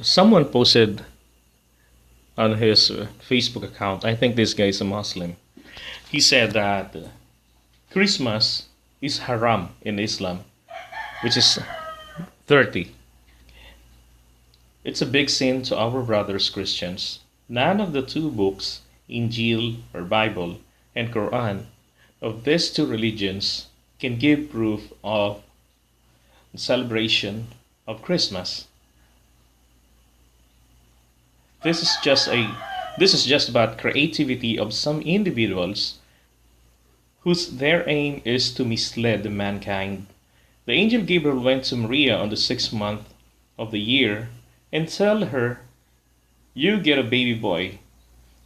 Someone posted on his Facebook account. I think this guy is a Muslim. He said that Christmas is haram in Islam, which is 30. It's a big sin to our brothers Christians. None of the two books, Injil or Bible and Quran, of these two religions can give proof of the celebration of Christmas. This is just a this is just about creativity of some individuals whose their aim is to mislead mankind. The angel Gabriel went to Maria on the 6th month of the year and tell her, "You get a baby boy.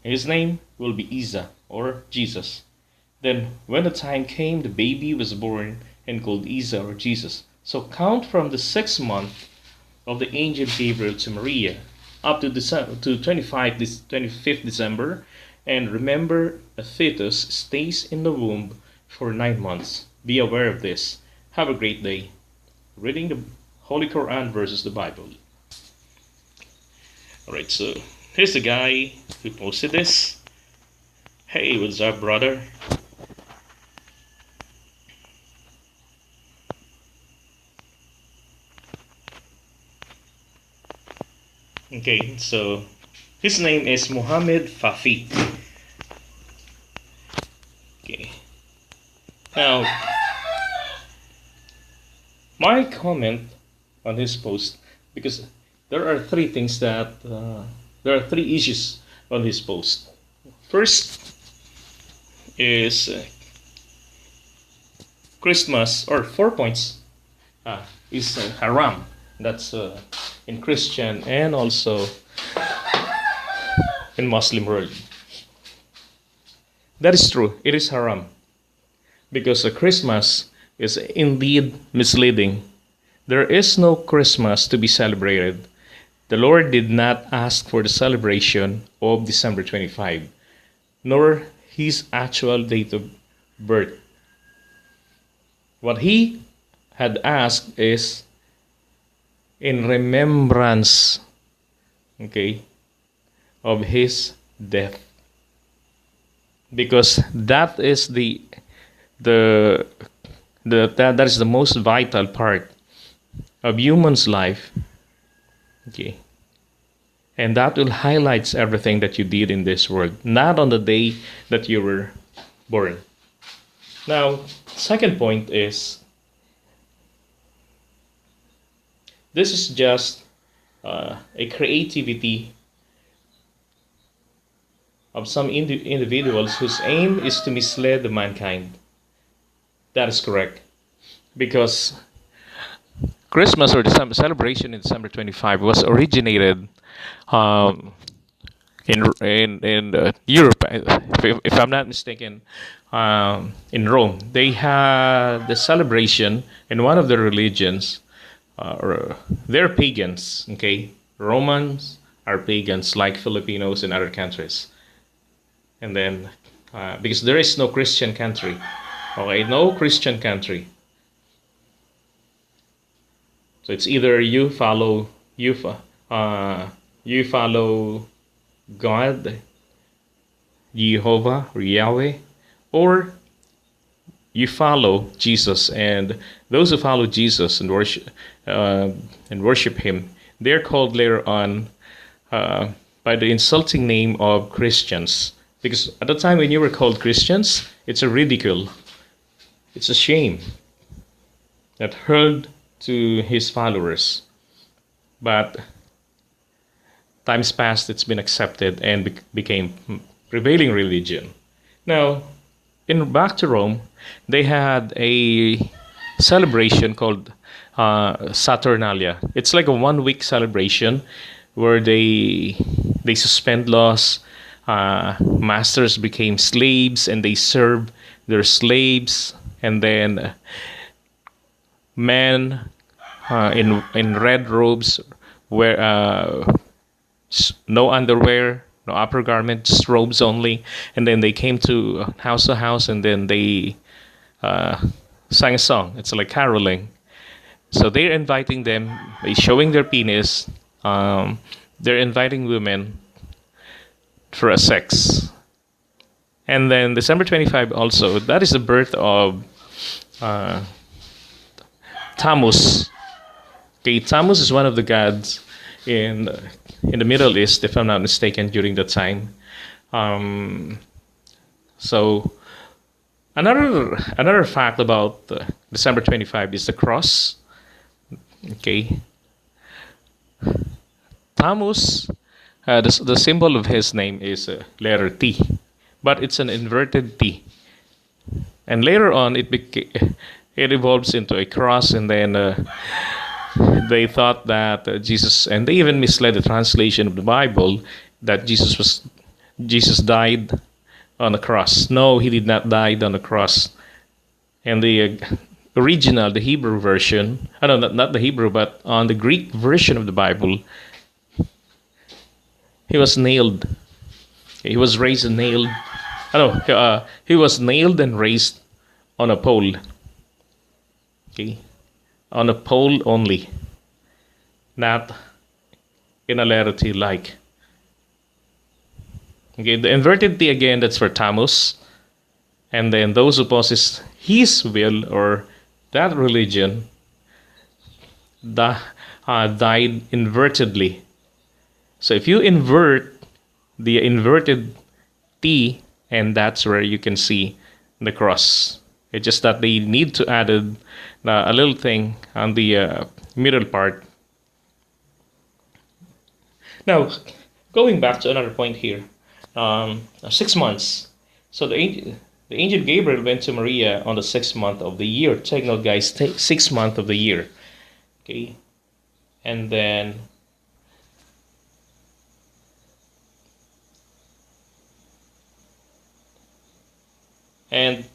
His name will be Isa or Jesus." Then, when the time came, the baby was born and called Isa or Jesus. So count from the 6th month of the angel Gabriel to Maria up to December, to 25th December, and remember a fetus stays in the womb for 9 months. Be aware of this. Have a great day. Reading the Holy Quran versus the Bible. Alright, so here's the guy who posted this. Hey, what's up, brother? Okay, so his name is Muhammad Fafi. Okay. Now, my comment on his post, because there are there are three issues on his post. First is Christmas, or 4 points, is haram. That's in Christian and also in Muslim world. That is true. It is haram because Christmas is indeed misleading. There is no Christmas to be celebrated. The Lord did not ask for the celebration of December 25, nor his actual date of birth. What he had asked is in remembrance, okay, of his death, because that is that is the most vital part of human's life, okay, and that will highlights everything that you did in this world, not on the day that you were born. Now, second point is, this is just a creativity of some individuals whose aim is to mislead the mankind. That is correct, because Christmas or December celebration in December 25 was originated um, in Europe, if I'm not mistaken. In Rome, they had the celebration in one of the religions. Or they're pagans, okay? Romans are pagans like Filipinos in other countries. And then, because there is no Christian country, okay? No Christian country. So it's either you follow God, Jehovah or Yahweh, or you follow Jesus. And those who follow Jesus and worship Him, they're called later on by the insulting name of Christians. Because at the time when you were called Christians, it's a ridicule, it's a shame that hurled to His followers. But times past, it's been accepted and became prevailing religion. Now, in back to Rome, they had a celebration called Saturnalia. It's like a 1 week celebration where they suspend laws. Masters became slaves, and they serve their slaves. And then men in red robes, wear no underwear, no upper garment, just robes only. And then they came to house, and then they sang a song. It's like caroling. So they're inviting them, they showing their penis, Um, they're inviting women for a sex. And then December 25 also, that is the birth of uh, Tammuz. Okay, Tammuz is one of the gods in in the Middle East, if I'm not mistaken, during that time. Um, so another fact about December 25 is the cross. Okay, Tammuz, the symbol of his name is letter T, but it's an inverted T. And later on, it evolves into a cross, and then they thought that Jesus, and they even misled the translation of the Bible that Jesus died on the cross. No, he did not die on the cross. And the original, the Hebrew version, I don't know, not the Hebrew, but on the Greek version of the Bible, he was nailed. He was raised and nailed. I know he was nailed and raised on a pole. Okay, on a pole only, not in a letter T like. Okay, the inverted T again, that's for Tammuz. And then those who possess his will or that religion died invertedly. So if you invert the inverted T, and that's where you can see the cross. It's just that they need to add a little thing on the middle part. Now, going back to another point here, 6 months. So the angel Gabriel went to Maria on the 6th month of the year. Take note, guys, 6th month of the year. Okay, and then and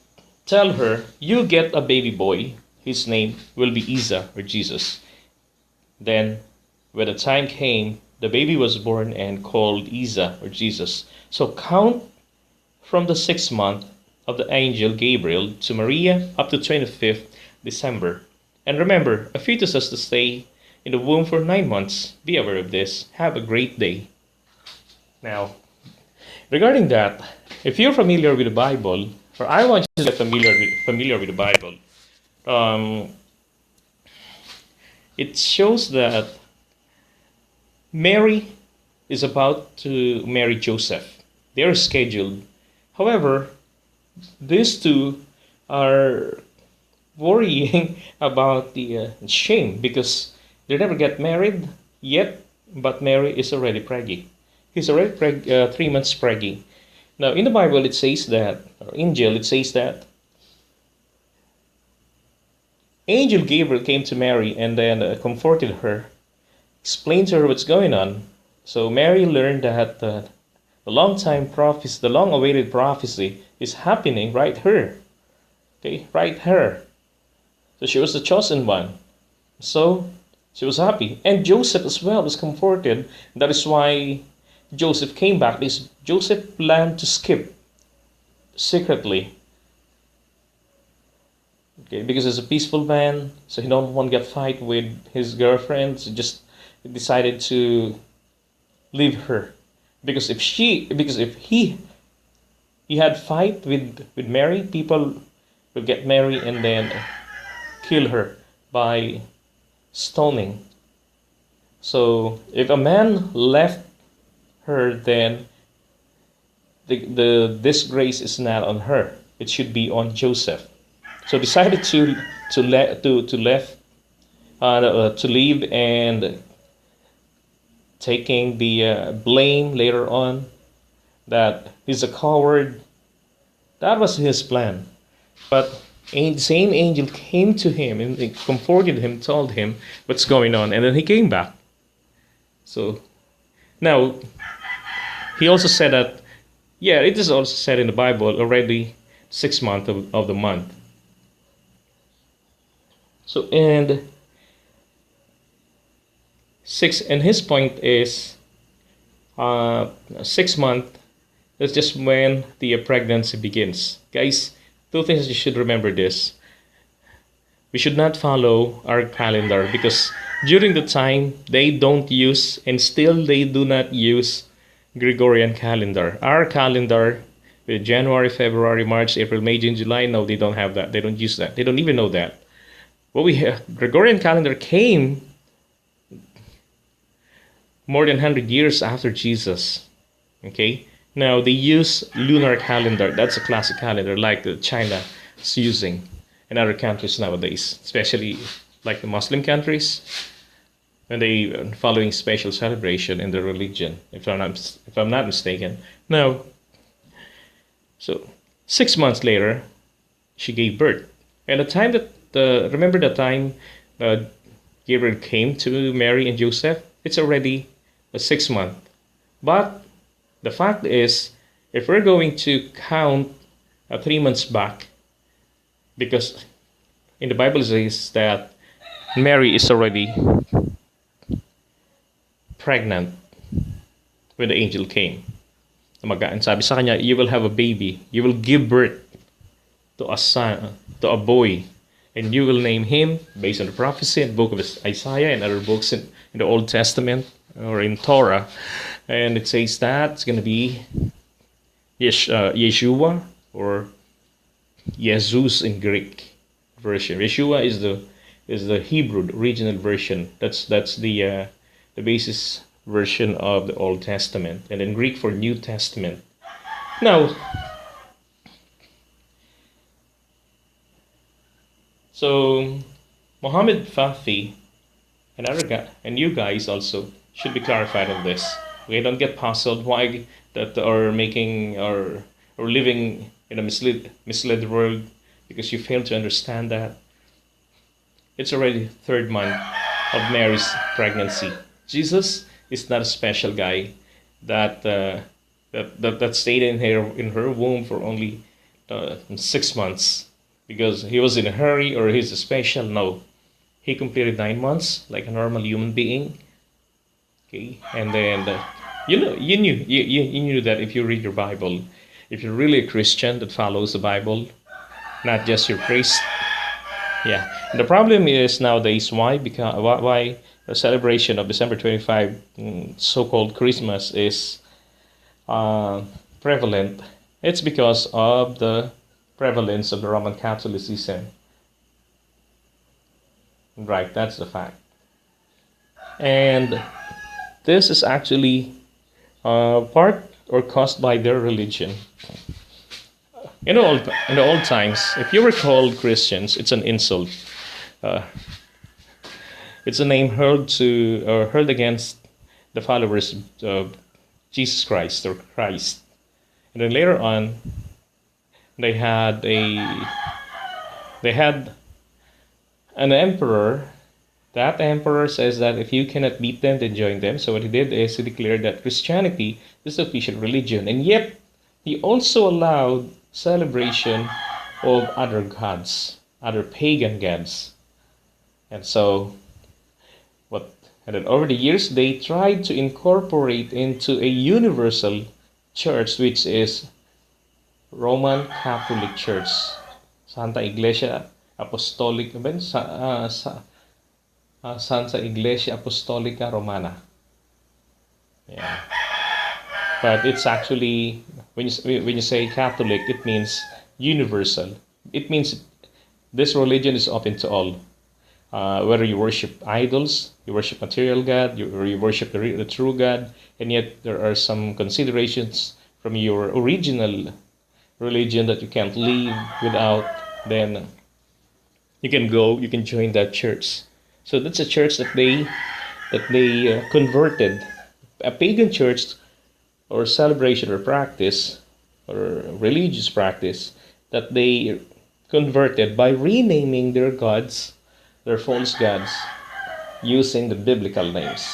tell her, you get a baby boy. His name will be Isa or Jesus. Then, when the time came, the baby was born and called Isa or Jesus. So count from the 6th month of the angel Gabriel to Maria up to 25th December. And remember, a fetus has to stay in the womb for 9 months. Be aware of this. Have a great day. Now, regarding that, if you're familiar with the Bible, or I want you to get familiar with the Bible, um, it shows that Mary is about to marry Joseph. They are scheduled. However, these two are worrying about the shame because they never get married yet, but Mary is already preggy. He's already 3 months preggy. Now, in the Bible, it says that, or Angel, it says that Angel Gabriel came to Mary and then comforted her, explained to her what's going on. So Mary learned that the the long-awaited prophecy is happening right here. Okay, right here. So she was the chosen one. So she was happy. And Joseph as well was comforted. That is why Joseph came back. Joseph planned to skip secretly. Okay, because he's a peaceful man, so he don't want to get fight with his girlfriend. So just decided to leave her. Because if he had fight with Mary, people will get Mary and then kill her by stoning. So if a man left her, then the disgrace is not on her. It should be on Joseph. So decided to leave and taking the blame later on that he's a coward. That was his plan. But the same angel came to him and comforted him, told him what's going on, and then he came back. So now he also said that, yeah, it is also said in the Bible already 6th month of the month. So and his point is 6 month is just when the pregnancy begins. Guys, two things you should remember this. We should not follow our calendar because during the time they don't use and still they do not use Gregorian calendar. Our calendar with January, February, March, April, May, June, July, no, they don't have that. They don't use that. They don't even know that. What we have, Gregorian calendar came more than 100 years after Jesus. Okay? Now they use lunar calendar. That's a classic calendar like the China is using in other countries nowadays, especially like the Muslim countries, when they are following special celebration in their religion, if I'm not mistaken. Now, so 6 months later, she gave birth. And the time that remember the time Gabriel came to Mary and Joseph, it's already a 6 month. But the fact is, if we're going to count 3 months back, because in the Bible it says that Mary is already pregnant when the angel came. And sabi sa kanya, you will have a baby. You will give birth to a son, to a boy. And you will name him based on the prophecy in the book of Isaiah and other books in the Old Testament or in Torah. And it says that it's going to be Yeshua or Jesus in Greek version. Yeshua is the Hebrew original version. That's the basis version of the Old Testament, and in Greek for New Testament. Now, so Muhammad Fathi and you guys also should be clarified on this. Okay, don't get puzzled why that are making or living in a misled world because you fail to understand that it's already 3rd month of Mary's pregnancy. Jesus is not a special guy that stayed in her womb for only 6 months because he was in a hurry or he's a special. No, he completed 9 months like a normal human being. Okay, and then you knew that if you read your Bible, if you're really a Christian that follows the Bible, not just your priest. Yeah, the problem is nowadays why the celebration of December 25, so-called Christmas, is prevalent. It's because of the prevalence of the Roman Catholicism. Right, that's the fact. And this is actually part or caused by their religion. In the old times, if you were called Christians, it's an insult. It's a name hurled against the followers of Jesus Christ or Christ. And then later on, they had an emperor. That emperor says that if you cannot beat them, then join them. So what he did is he declared that Christianity is the official religion, and yet he also allowed celebration of other gods, other pagan gods. And so and then over the years they tried to incorporate into a universal church, which is Roman Catholic Church, Santa Iglesia Apostolic, Santa Iglesia Apostolica Romana. Yeah. But it's actually, when you say Catholic, it means universal. It means this religion is open to all. Whether you worship idols, you worship material God, or you worship the true God, and yet there are some considerations from your original religion that you can't live without, then you can join that church. So that's a church that they converted, a pagan church or celebration or practice or religious practice that they converted by renaming their gods, their false gods, using the biblical names.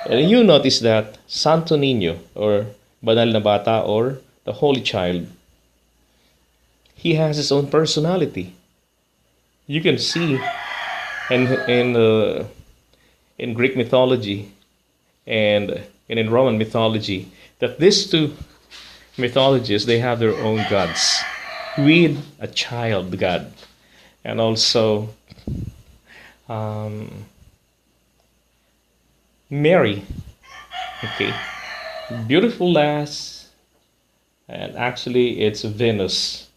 And you notice that Santo Niño or Banal na Bata or the Holy Child, he has his own personality. You can see in Greek mythology and in Roman mythology that these two mythologies, they have their own gods with a child god. And also um, Mary. Okay, beautiful lass, and actually it's Venus.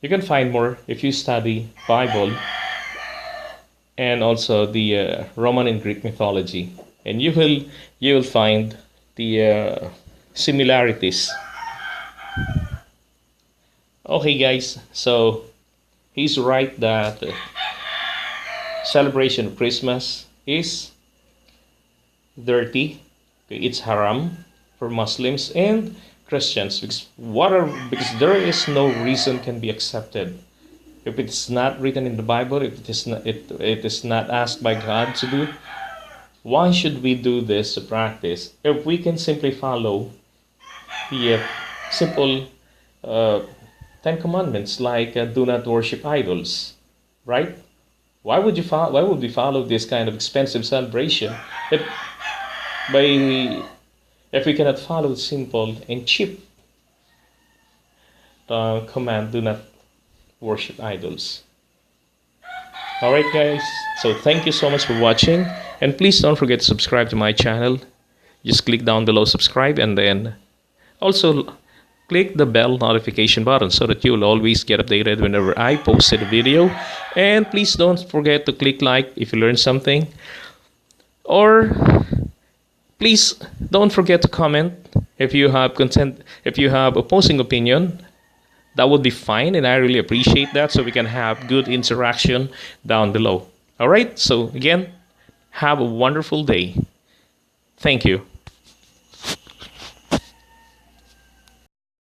You can find more if you study Bible and also the Roman and Greek mythology, and you will find the similarities. Okay, guys, so he's right that celebration of Christmas is dirty. It's haram for Muslims and Christians because there is no reason can be accepted if it's not written in the Bible. If it is not asked by God to do. Why should we do this practice if we can simply follow the simple uh, Ten Commandments like do not worship idols, right? Why would we follow this kind of expensive celebration if by if we cannot follow the simple and cheap command, do not worship idols? All right, guys. So thank you so much for watching, and please don't forget to subscribe to my channel. Just click down below subscribe, and then also click the bell notification button so that you will always get updated whenever I post a video. And please don't forget to click like if you learned something, or please don't forget to comment if you have opposing opinion. That would be fine, and I really appreciate that, so we can have good interaction down below. All right, so again, have a wonderful day. Thank you.